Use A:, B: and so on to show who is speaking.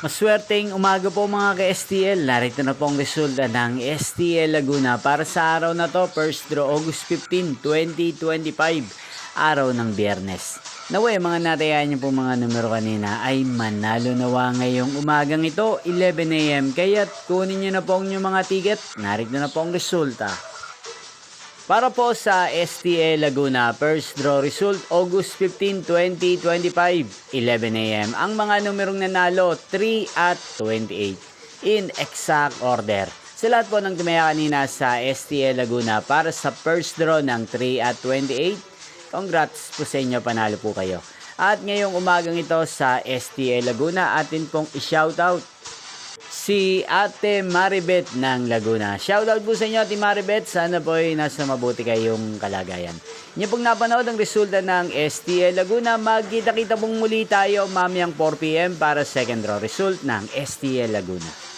A: Maswerteng umaga po mga ka-STL. Narito na po ang resulta ng STL Laguna para sa araw na to, first draw August 15, 2025, araw ng Biyernes. Naway mga natayan niyo po mga numero kanina ay manalo nawa ngayong umagang ito, 11 AM. Kaya't kunin niyo na po ang inyong mga ticket. Narito na po ang resulta. Para po sa STL Laguna, first draw result, August 15, 2025, 11 AM. Ang mga numerong nanalo, 3 at 28. In exact order. Sa lahat po ng tumaya kanina sa STL Laguna para sa first draw ng 3 at 28, congrats po sa inyo, panalo po kayo. At ngayong umagang ito sa STL Laguna, atin pong i-shoutout si Ate Maribet ng Laguna. Shoutout po sa inyo, Ate Maribet. Sana po ay nasa mabuti kayong kalagayan. Inyo pong napanood ang resulta ng STL Laguna. Magkita-kita pong muli tayo mamayang 4 PM para second draw result ng STL Laguna.